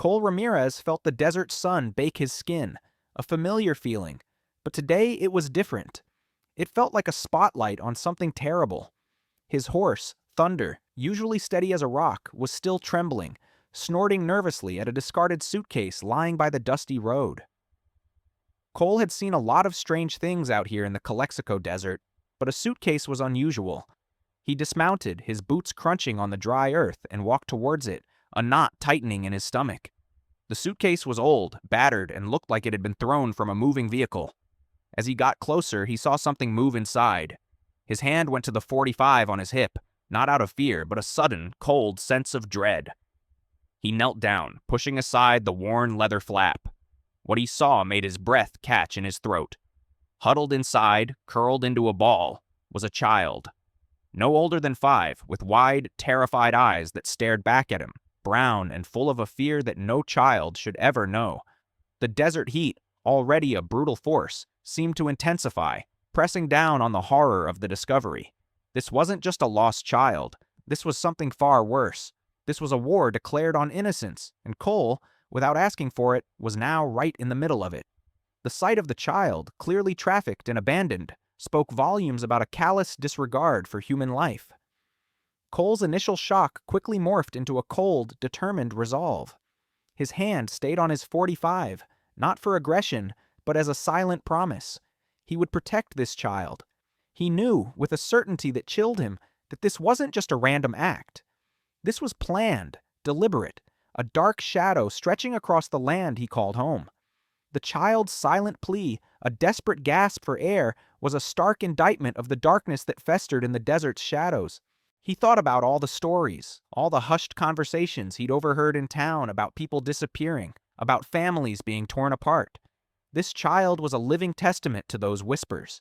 Cole Ramirez felt the desert sun bake his skin, a familiar feeling, but today it was different. It felt like a spotlight on something terrible. His horse, Thunder, usually steady as a rock, was still trembling, snorting nervously at a discarded suitcase lying by the dusty road. Cole had seen a lot of strange things out here in the Calexico desert, but a suitcase was unusual. He dismounted, his boots crunching on the dry earth, and walked towards it, a knot tightening in his stomach. The suitcase was old, battered, and looked like it had been thrown from a moving vehicle. As he got closer, he saw something move inside. His hand went to the .45 on his hip, not out of fear, but a sudden, cold sense of dread. He knelt down, pushing aside the worn leather flap. What he saw made his breath catch in his throat. Huddled inside, curled into a ball, was a child. No older than 5, with wide, terrified eyes that stared back at him, brown and full of a fear that no child should ever know. The desert heat, already a brutal force, seemed to intensify, pressing down on the horror of the discovery. This wasn't just a lost child. This was something far worse. This was a war declared on innocence, and Cole, without asking for it, was now right in the middle of it. The sight of the child, clearly trafficked and abandoned, spoke volumes about a callous disregard for human life. Cole's initial shock quickly morphed into a cold, determined resolve. His hand stayed on his .45, not for aggression, but as a silent promise. He would protect this child. He knew, with a certainty that chilled him, that this wasn't just a random act. This was planned, deliberate, a dark shadow stretching across the land he called home. The child's silent plea, a desperate gasp for air, was a stark indictment of the darkness that festered in the desert's shadows. He thought about all the stories, all the hushed conversations he'd overheard in town about people disappearing, about families being torn apart. This child was a living testament to those whispers.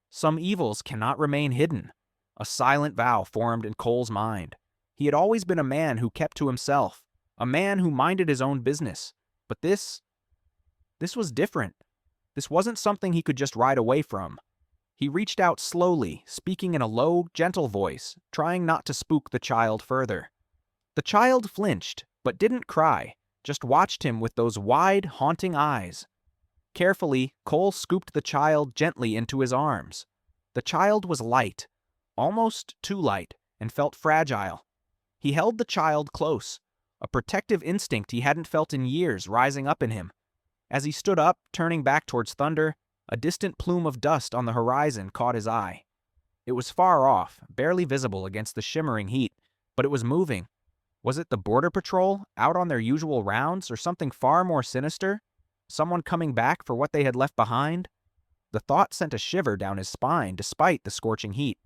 Some evils cannot remain hidden. A silent vow formed in Cole's mind. He had always been a man who kept to himself, a man who minded his own business. But this was different. This wasn't something he could just ride away from. He reached out slowly, speaking in a low, gentle voice, trying not to spook the child further. The child flinched, but didn't cry, just watched him with those wide, haunting eyes. Carefully, Cole scooped the child gently into his arms. The child was light, almost too light, and felt fragile. He held the child close, a protective instinct he hadn't felt in years rising up in him. As he stood up, turning back towards Thunder, a distant plume of dust on the horizon caught his eye. It was far off, barely visible against the shimmering heat, but it was moving. Was it the Border Patrol, out on their usual rounds, or something far more sinister? Someone coming back for what they had left behind? The thought sent a shiver down his spine despite the scorching heat.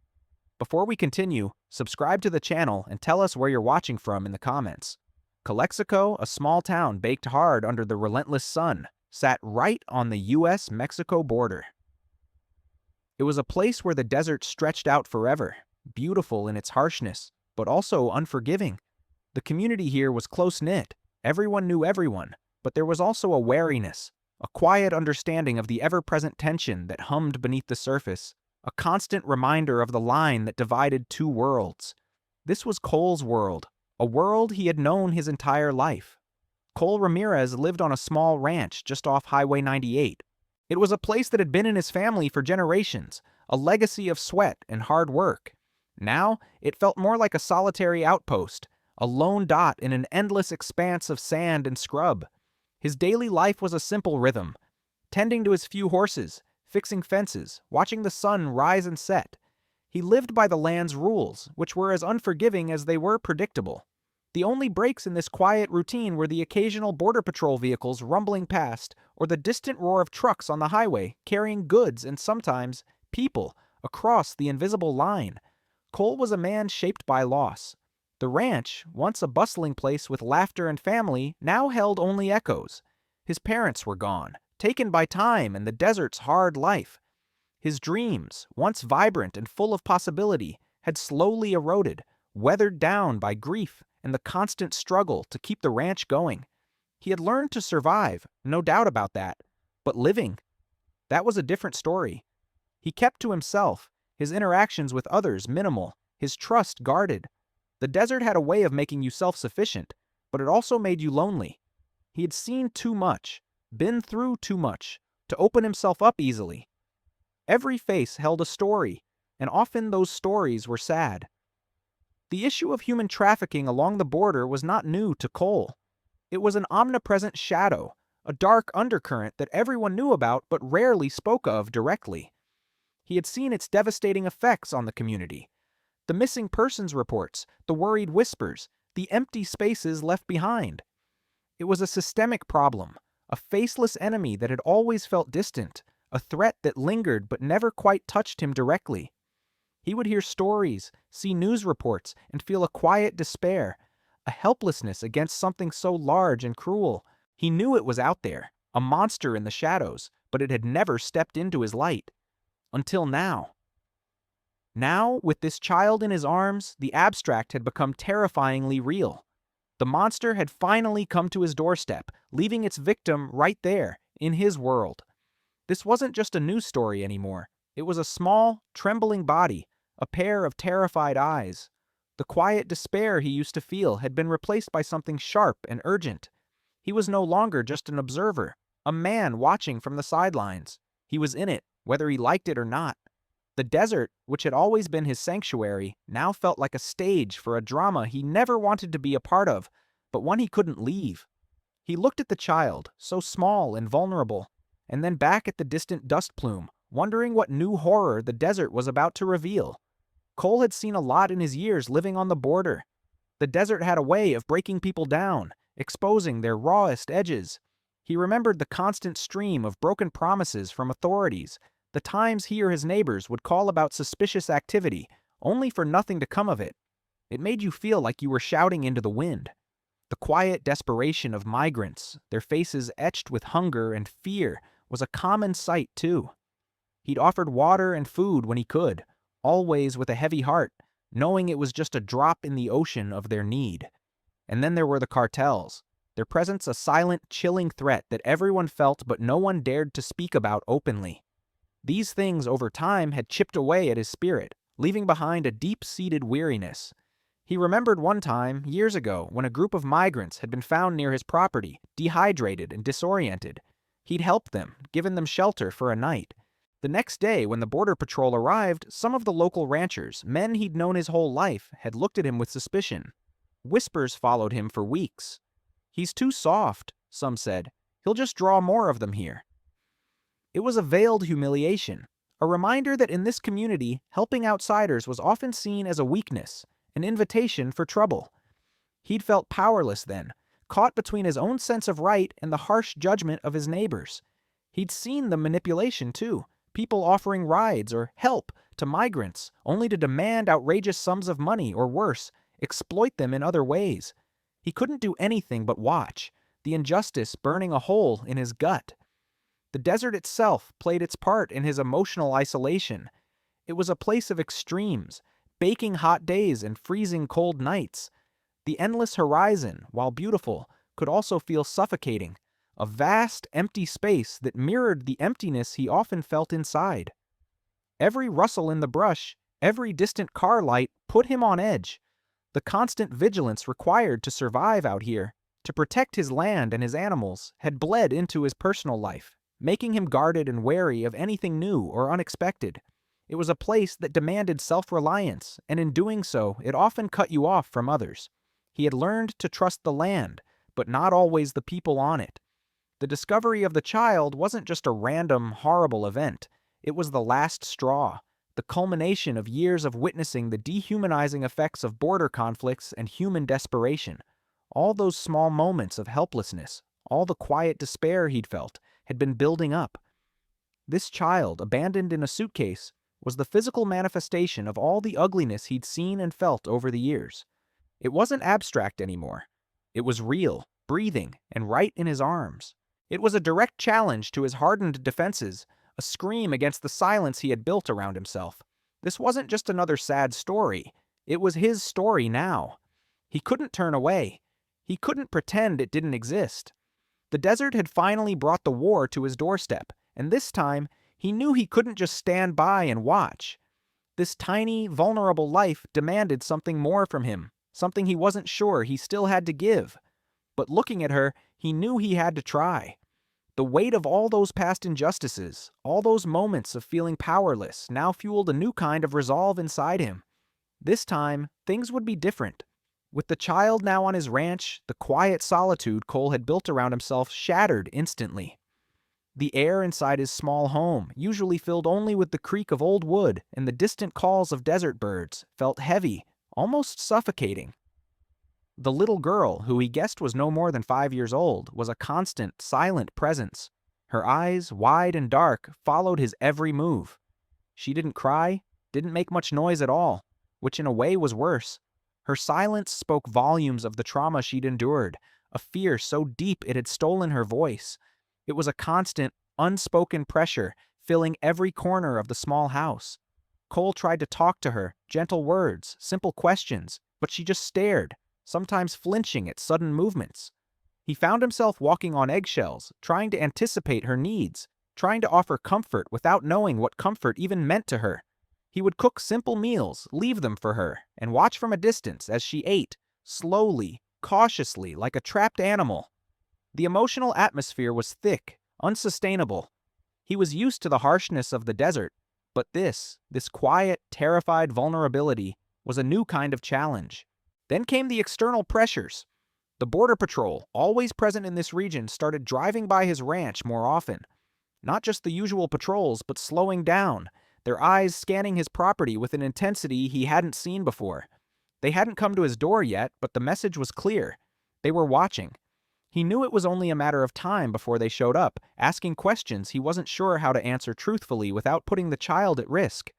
Before we continue, subscribe to the channel and tell us where you're watching from in the comments. Calexico, a small town baked hard under the relentless sun, sat right on the U.S.-Mexico border. It was a place where the desert stretched out forever, beautiful in its harshness, but also unforgiving. The community here was close-knit. Everyone knew everyone, but there was also a wariness, a quiet understanding of the ever-present tension that hummed beneath the surface, a constant reminder of the line that divided two worlds. This was Cole's world, a world he had known his entire life. Cole Ramirez lived on a small ranch just off Highway 98. It was a place that had been in his family for generations, a legacy of sweat and hard work. Now, it felt more like a solitary outpost, a lone dot in an endless expanse of sand and scrub. His daily life was a simple rhythm, tending to his few horses, fixing fences, watching the sun rise and set. He lived by the land's rules, which were as unforgiving as they were predictable. The only breaks in this quiet routine were the occasional Border Patrol vehicles rumbling past, or the distant roar of trucks on the highway carrying goods and sometimes people across the invisible line. Cole was a man shaped by loss. The ranch, once a bustling place with laughter and family, now held only echoes. His parents were gone, taken by time and the desert's hard life. His dreams, once vibrant and full of possibility, had slowly eroded, weathered down by grief and the constant struggle to keep the ranch going. He had learned to survive, no doubt about that, but living, that was a different story. He kept to himself, his interactions with others minimal, his trust guarded. The desert had a way of making you self-sufficient, but it also made you lonely. He had seen too much, been through too much, to open himself up easily. Every face held a story, and often those stories were sad. The issue of human trafficking along the border was not new to Cole. It was an omnipresent shadow, a dark undercurrent that everyone knew about but rarely spoke of directly. He had seen its devastating effects on the community. The missing persons reports, the worried whispers, the empty spaces left behind. It was a systemic problem, a faceless enemy that had always felt distant, a threat that lingered but never quite touched him directly. He would hear stories, see news reports, and feel a quiet despair, a helplessness against something so large and cruel. He knew it was out there, a monster in the shadows, but it had never stepped into his light. Until now. Now, with this child in his arms, the abstract had become terrifyingly real. The monster had finally come to his doorstep, leaving its victim right there, in his world. This wasn't just a news story anymore. It was a small, trembling body, a pair of terrified eyes. The quiet despair he used to feel had been replaced by something sharp and urgent. He was no longer just an observer, a man watching from the sidelines. He was in it, whether he liked it or not. The desert, which had always been his sanctuary, now felt like a stage for a drama he never wanted to be a part of, but one he couldn't leave. He looked at the child, so small and vulnerable, and then back at the distant dust plume, wondering what new horror the desert was about to reveal. Cole had seen a lot in his years living on the border. The desert had a way of breaking people down, exposing their rawest edges. He remembered the constant stream of broken promises from authorities, the times he or his neighbors would call about suspicious activity, only for nothing to come of it. It made you feel like you were shouting into the wind. The quiet desperation of migrants, their faces etched with hunger and fear, was a common sight too. He'd offered water and food when he could, always with a heavy heart, knowing it was just a drop in the ocean of their need. And then there were the cartels, their presence a silent, chilling threat that everyone felt but no one dared to speak about openly. These things over time had chipped away at his spirit, leaving behind a deep-seated weariness. He remembered one time, years ago, when a group of migrants had been found near his property, dehydrated and disoriented. He'd helped them, given them shelter for a night. The next day, when the Border Patrol arrived, some of the local ranchers, men he'd known his whole life, had looked at him with suspicion. Whispers followed him for weeks. "He's too soft," some said. "He'll just draw more of them here." It was a veiled humiliation, a reminder that in this community, helping outsiders was often seen as a weakness, an invitation for trouble. He'd felt powerless then, caught between his own sense of right and the harsh judgment of his neighbors. He'd seen the manipulation too, people offering rides or help to migrants only to demand outrageous sums of money or worse, exploit them in other ways. He couldn't do anything but watch, the injustice burning a hole in his gut. The desert itself played its part in his emotional isolation. It was a place of extremes, baking hot days and freezing cold nights. The endless horizon, while beautiful, could also feel suffocating, a vast, empty space that mirrored the emptiness he often felt inside. Every rustle in the brush, every distant car light put him on edge. The constant vigilance required to survive out here, to protect his land and his animals, had bled into his personal life, making him guarded and wary of anything new or unexpected. It was a place that demanded self-reliance, and in doing so, it often cut you off from others. He had learned to trust the land, but not always the people on it. The discovery of the child wasn't just a random, horrible event. It was the last straw, the culmination of years of witnessing the dehumanizing effects of border conflicts and human desperation. All those small moments of helplessness, all the quiet despair he'd felt, had been building up. This child, abandoned in a suitcase, was the physical manifestation of all the ugliness he'd seen and felt over the years. It wasn't abstract anymore. It was real, breathing, and right in his arms. It was a direct challenge to his hardened defenses, a scream against the silence he had built around himself. This wasn't just another sad story. It was his story now. He couldn't turn away. He couldn't pretend it didn't exist. The desert had finally brought the war to his doorstep, and this time, he knew he couldn't just stand by and watch. This tiny, vulnerable life demanded something more from him, something he wasn't sure he still had to give. But looking at her, He knew he had to try. The weight of all those past injustices, all those moments of feeling powerless, now fueled a new kind of resolve inside him. This time, things would be different. With the child now on his ranch, the quiet solitude Cole had built around himself shattered instantly. The air inside his small home, usually filled only with the creak of old wood and the distant calls of desert birds, felt heavy, almost suffocating. The little girl, who he guessed was no more than 5 years old, was a constant, silent presence. Her eyes, wide and dark, followed his every move. She didn't cry, didn't make much noise at all, which in a way was worse. Her silence spoke volumes of the trauma she'd endured, a fear so deep it had stolen her voice. It was a constant, unspoken pressure, filling every corner of the small house. Cole tried to talk to her, gentle words, simple questions, but she just stared, sometimes flinching at sudden movements. He found himself walking on eggshells, trying to anticipate her needs, trying to offer comfort without knowing what comfort even meant to her. He would cook simple meals, leave them for her, and watch from a distance as she ate, slowly, cautiously, like a trapped animal. The emotional atmosphere was thick, unsustainable. He was used to the harshness of the desert, but this quiet, terrified vulnerability was a new kind of challenge. Then came the external pressures. The Border Patrol, always present in this region, started driving by his ranch more often. Not just the usual patrols, but slowing down, their eyes scanning his property with an intensity he hadn't seen before. They hadn't come to his door yet, but the message was clear. They were watching. He knew it was only a matter of time before they showed up, asking questions he wasn't sure how to answer truthfully without putting the child at risk.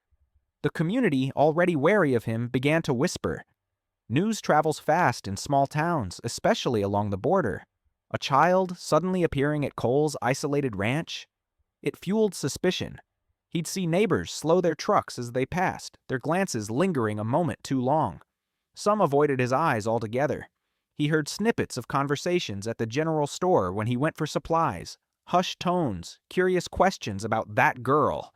The community, already wary of him, began to whisper. News travels fast in small towns, especially along the border. A child suddenly appearing at Cole's isolated ranch? It fueled suspicion. He'd see neighbors slow their trucks as they passed, their glances lingering a moment too long. Some avoided his eyes altogether. He heard snippets of conversations at the general store when he went for supplies, hushed tones, curious questions about that girl.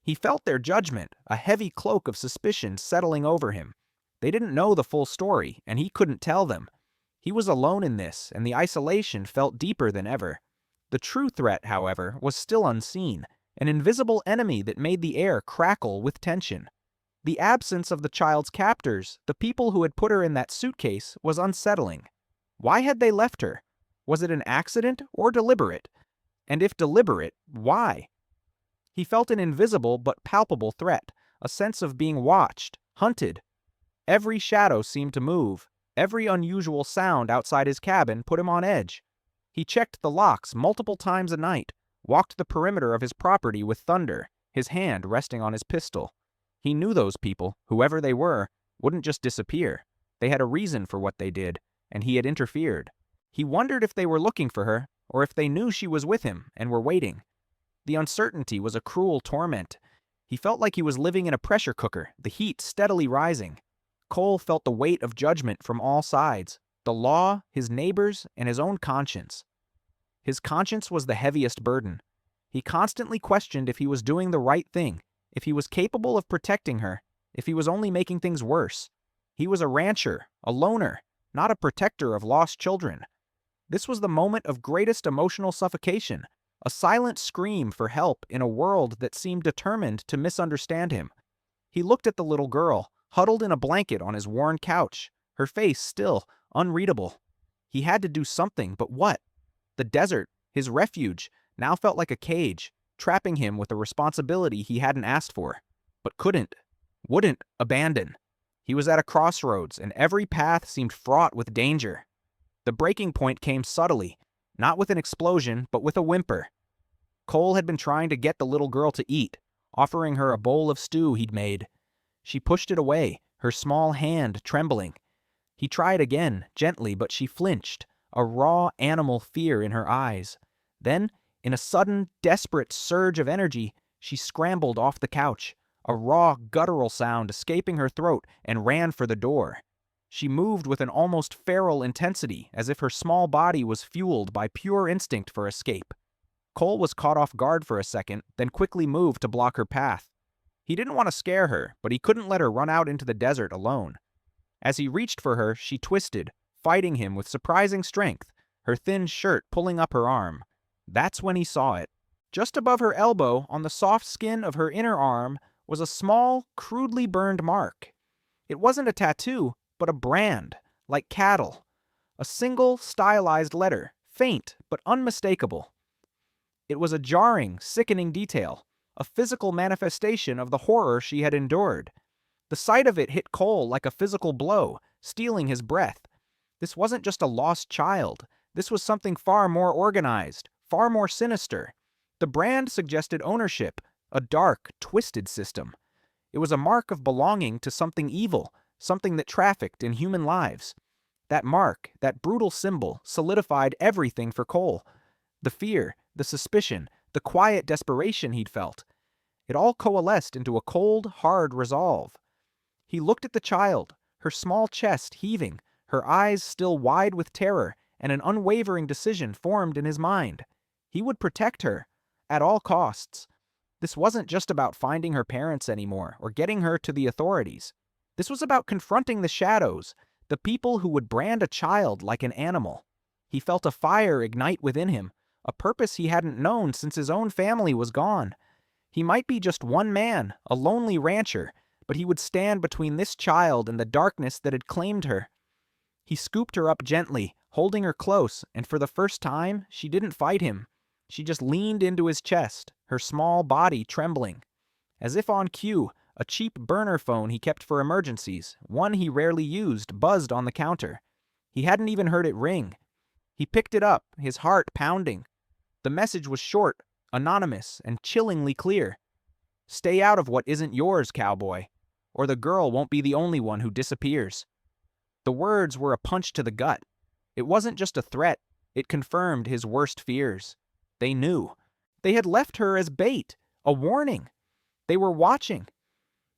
He felt their judgment, a heavy cloak of suspicion settling over him. They didn't know the full story, and he couldn't tell them. He was alone in this, and the isolation felt deeper than ever. The true threat, however, was still unseen, an invisible enemy that made the air crackle with tension. The absence of the child's captors, the people who had put her in that suitcase, was unsettling. Why had they left her? Was it an accident or deliberate? And if deliberate, why? He felt an invisible but palpable threat, a sense of being watched, hunted. Every shadow seemed to move. Every unusual sound outside his cabin put him on edge. He checked the locks multiple times a night, walked the perimeter of his property with thunder, his hand resting on his pistol. He knew those people, whoever they were, wouldn't just disappear. They had a reason for what they did, and he had interfered. He wondered if they were looking for her, or if they knew she was with him and were waiting. The uncertainty was a cruel torment. He felt like he was living in a pressure cooker, the heat steadily rising. Cole felt the weight of judgment from all sides, the law, his neighbors, and his own conscience. His conscience was the heaviest burden. He constantly questioned if he was doing the right thing, if he was capable of protecting her, if he was only making things worse. He was a rancher, a loner, not a protector of lost children. This was the moment of greatest emotional suffocation, a silent scream for help in a world that seemed determined to misunderstand him. He looked at the little girl, huddled in a blanket on his worn couch, her face still, unreadable. He had to do something, but what? The desert, his refuge, now felt like a cage, trapping him with a responsibility he hadn't asked for, but wouldn't abandon. He was at a crossroads, and every path seemed fraught with danger. The breaking point came subtly, not with an explosion, but with a whimper. Cole had been trying to get the little girl to eat, offering her a bowl of stew he'd made. She pushed it away, her small hand trembling. He tried again, gently, but she flinched, a raw animal fear in her eyes. Then, in a sudden, desperate surge of energy, she scrambled off the couch, a raw, guttural sound escaping her throat, and ran for the door. She moved with an almost feral intensity, as if her small body was fueled by pure instinct for escape. Cole was caught off guard for a second, then quickly moved to block her path. He didn't want to scare her, but he couldn't let her run out into the desert alone. As he reached for her, she twisted, fighting him with surprising strength, her thin shirt pulling up her arm. That's when he saw it. Just above her elbow, on the soft skin of her inner arm, was a small, crudely burned mark. It wasn't a tattoo, but a brand, like cattle. A single, stylized letter, faint but unmistakable. It was a jarring, sickening detail, a physical manifestation of the horror she had endured. The sight of it hit Cole like a physical blow, stealing his breath. This wasn't just a lost child. This was something far more organized, far more sinister. The brand suggested ownership, a dark, twisted system. It was a mark of belonging to something evil, something that trafficked in human lives. That mark, that brutal symbol, solidified everything for Cole. The fear, the suspicion, the quiet desperation he'd felt. It all coalesced into a cold, hard resolve. He looked at the child, her small chest heaving, her eyes still wide with terror, and an unwavering decision formed in his mind. He would protect her, at all costs. This wasn't just about finding her parents anymore, or getting her to the authorities. This was about confronting the shadows, the people who would brand a child like an animal. He felt a fire ignite within him, a purpose he hadn't known since his own family was gone. He might be just one man, a lonely rancher, but he would stand between this child and the darkness that had claimed her. He scooped her up gently, holding her close, and for the first time, she didn't fight him. She just leaned into his chest, her small body trembling. As if on cue, a cheap burner phone he kept for emergencies, one he rarely used, buzzed on the counter. He hadn't even heard it ring. He picked it up, his heart pounding. The message was short, anonymous, and chillingly clear. "Stay out of what isn't yours, cowboy, or the girl won't be the only one who disappears." The words were a punch to the gut. It wasn't just a threat, it confirmed his worst fears. They knew. They had left her as bait, a warning. They were watching.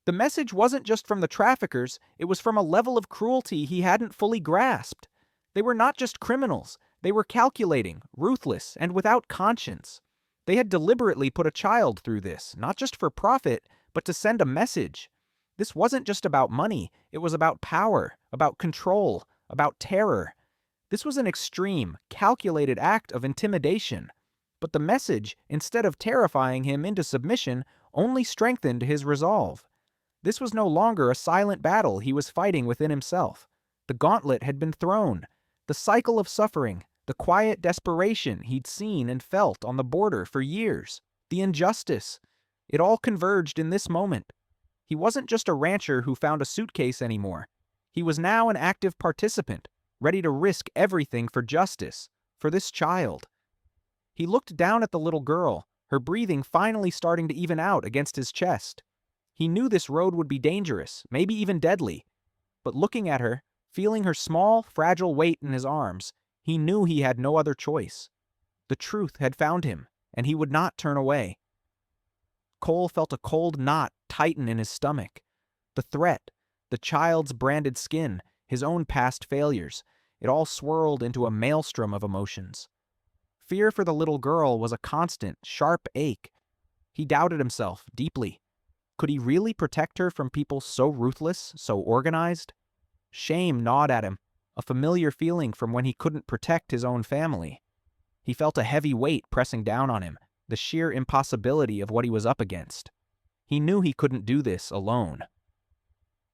The message wasn't just from the traffickers, it was from a level of cruelty he hadn't fully grasped. They were not just criminals, they were calculating, ruthless, and without conscience. They had deliberately put a child through this, not just for profit, but to send a message. This wasn't just about money, it was about power, about control, about terror. This was an extreme, calculated act of intimidation. But the message, instead of terrifying him into submission, only strengthened his resolve. This was no longer a silent battle he was fighting within himself. The gauntlet had been thrown. The cycle of suffering, the quiet desperation he'd seen and felt on the border for years, the injustice, it all converged in this moment. He wasn't just a rancher who found a suitcase anymore. He was now an active participant, ready to risk everything for justice, for this child. He looked down at the little girl, her breathing finally starting to even out against his chest. He knew this road would be dangerous, maybe even deadly. But looking at her, feeling her small, fragile weight in his arms, he knew he had no other choice. The truth had found him, and he would not turn away. Cole felt a cold knot tighten in his stomach. The threat, the child's branded skin, his own past failures, it all swirled into a maelstrom of emotions. Fear for the little girl was a constant, sharp ache. He doubted himself deeply. Could he really protect her from people so ruthless, so organized? Shame gnawed at him, a familiar feeling from when he couldn't protect his own family. He felt a heavy weight pressing down on him, the sheer impossibility of what he was up against. He knew he couldn't do this alone.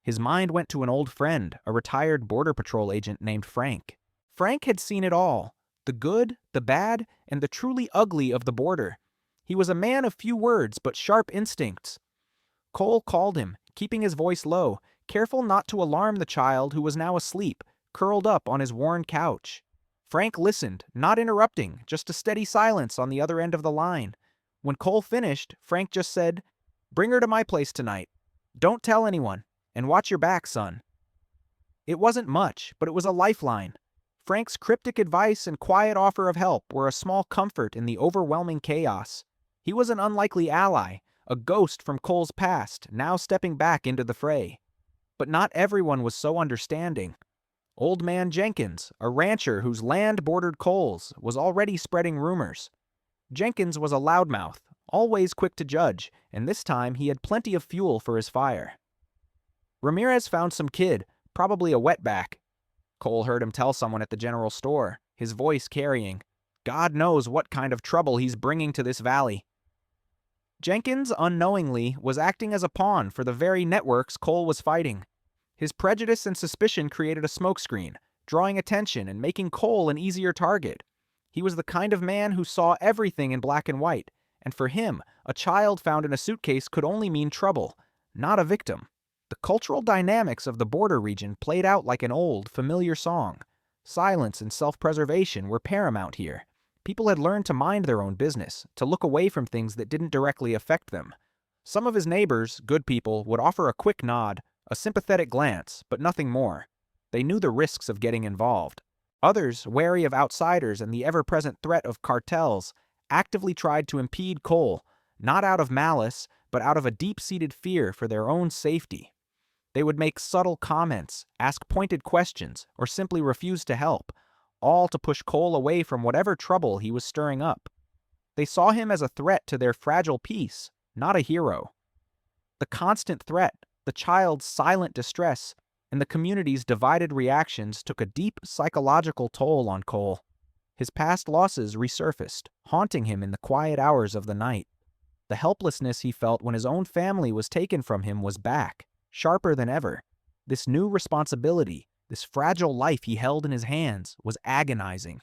His mind went to an old friend, a retired Border Patrol agent named Frank. Frank had seen it all, the good, the bad, and the truly ugly of the border. He was a man of few words but sharp instincts. Cole called him, keeping his voice low, careful not to alarm the child who was now asleep, curled up on his worn couch. Frank listened, not interrupting, just a steady silence on the other end of the line. When Cole finished, Frank just said, "Bring her to my place tonight. Don't tell anyone, and watch your back, son." It wasn't much, but it was a lifeline. Frank's cryptic advice and quiet offer of help were a small comfort in the overwhelming chaos. He was an unlikely ally, a ghost from Cole's past, now stepping back into the fray. But not everyone was so understanding. Old Man Jenkins, a rancher whose land bordered Cole's, was already spreading rumors. Jenkins was a loudmouth, always quick to judge, and this time he had plenty of fuel for his fire. "Ramirez found some kid, probably a wetback," Cole heard him tell someone at the general store, his voice carrying, "God knows what kind of trouble he's bringing to this valley." Jenkins, unknowingly, was acting as a pawn for the very networks Cole was fighting. His prejudice and suspicion created a smokescreen, drawing attention and making Cole an easier target. He was the kind of man who saw everything in black and white, and for him, a child found in a suitcase could only mean trouble, not a victim. The cultural dynamics of the border region played out like an old, familiar song. Silence and self-preservation were paramount here. People had learned to mind their own business, to look away from things that didn't directly affect them. Some of his neighbors, good people, would offer a quick nod, a sympathetic glance, but nothing more. They knew the risks of getting involved. Others, wary of outsiders and the ever-present threat of cartels, actively tried to impede Cole, not out of malice, but out of a deep-seated fear for their own safety. They would make subtle comments, ask pointed questions, or simply refuse to help, all to push Cole away from whatever trouble he was stirring up. They saw him as a threat to their fragile peace, not a hero. The constant threat, the child's silent distress, and the community's divided reactions took a deep psychological toll on Cole. His past losses resurfaced, haunting him in the quiet hours of the night. The helplessness he felt when his own family was taken from him was back, sharper than ever. This new responsibility, this fragile life he held in his hands, was agonizing.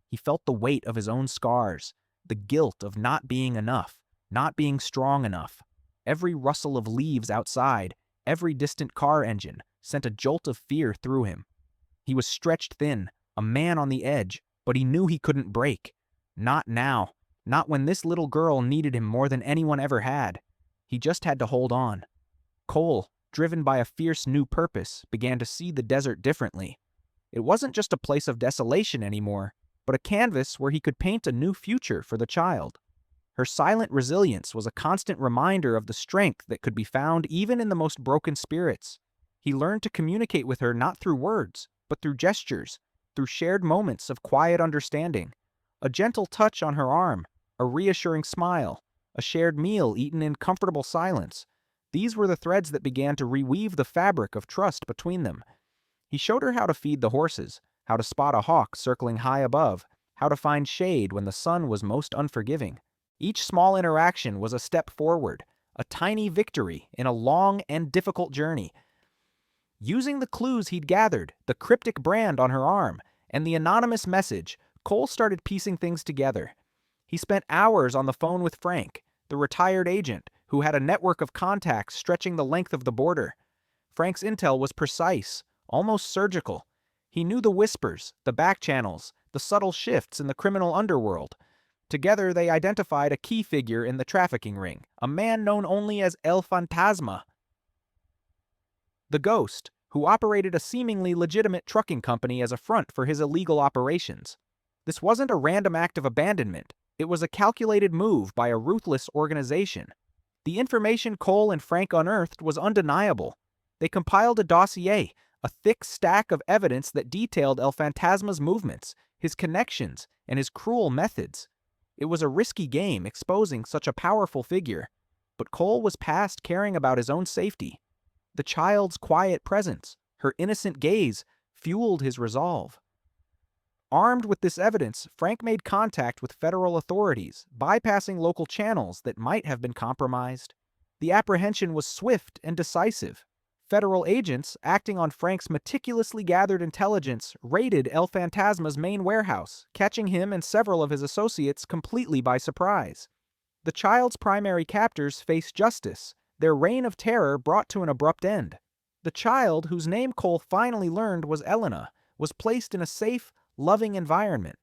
He felt the weight of his own scars, the guilt of not being enough, not being strong enough. Every rustle of leaves outside, every distant car engine, sent a jolt of fear through him. He was stretched thin, a man on the edge, but he knew he couldn't break. Not now. Not when this little girl needed him more than anyone ever had. He just had to hold on. Cole, driven by a fierce new purpose, began to see the desert differently. It wasn't just a place of desolation anymore, but a canvas where he could paint a new future for the child. Her silent resilience was a constant reminder of the strength that could be found even in the most broken spirits. He learned to communicate with her not through words, but through gestures, through shared moments of quiet understanding. A gentle touch on her arm, a reassuring smile, a shared meal eaten in comfortable silence. These were the threads that began to reweave the fabric of trust between them. He showed her how to feed the horses, how to spot a hawk circling high above, how to find shade when the sun was most unforgiving. Each small interaction was a step forward, a tiny victory in a long and difficult journey. Using the clues he'd gathered, the cryptic brand on her arm, and the anonymous message, Cole started piecing things together. He spent hours on the phone with Frank, the retired agent, who had a network of contacts stretching the length of the border. Frank's intel was precise, almost surgical. He knew the whispers, the back channels, the subtle shifts in the criminal underworld. Together they identified a key figure in the trafficking ring, a man known only as El Fantasma, the Ghost, who operated a seemingly legitimate trucking company as a front for his illegal operations. This wasn't a random act of abandonment. It was a calculated move by a ruthless organization. The information Cole and Frank unearthed was undeniable. They compiled a dossier, a thick stack of evidence that detailed El Fantasma's movements, his connections, and his cruel methods. It was a risky game exposing such a powerful figure, but Cole was past caring about his own safety. The child's quiet presence, her innocent gaze, fueled his resolve. Armed with this evidence, Frank made contact with federal authorities, bypassing local channels that might have been compromised. The apprehension was swift and decisive. Federal agents, acting on Frank's meticulously gathered intelligence, raided El Fantasma's main warehouse, catching him and several of his associates completely by surprise. The child's primary captors faced justice, their reign of terror brought to an abrupt end. The child, whose name Cole finally learned was Elena, was placed in a safe, loving environment.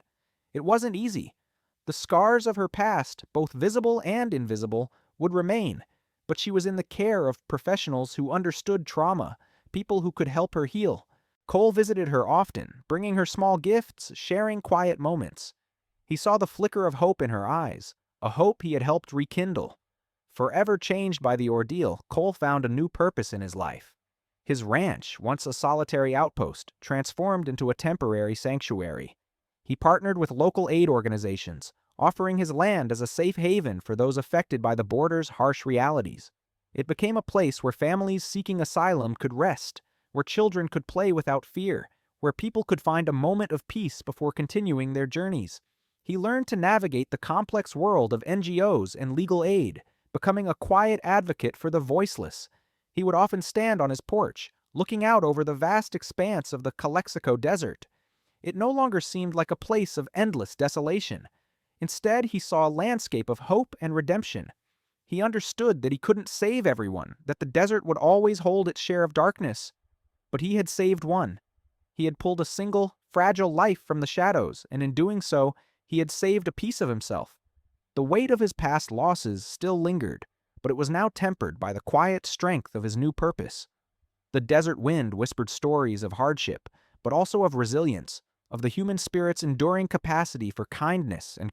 It wasn't easy. The scars of her past, both visible and invisible, would remain, but she was in the care of professionals who understood trauma, people who could help her heal. Cole visited her often, bringing her small gifts, sharing quiet moments. He saw the flicker of hope in her eyes, a hope he had helped rekindle. Forever changed by the ordeal, Cole found a new purpose in his life. His ranch, once a solitary outpost, transformed into a temporary sanctuary. He partnered with local aid organizations, offering his land as a safe haven for those affected by the border's harsh realities. It became a place where families seeking asylum could rest, where children could play without fear, where people could find a moment of peace before continuing their journeys. He learned to navigate the complex world of NGOs and legal aid, becoming a quiet advocate for the voiceless. He would often stand on his porch, looking out over the vast expanse of the Calexico desert. It no longer seemed like a place of endless desolation. Instead, he saw a landscape of hope and redemption. He understood that he couldn't save everyone, that the desert would always hold its share of darkness. But he had saved one. He had pulled a single, fragile life from the shadows, and in doing so, he had saved a piece of himself. The weight of his past losses still lingered, but it was now tempered by the quiet strength of his new purpose. The desert wind whispered stories of hardship, but also of resilience, of the human spirit's enduring capacity for kindness and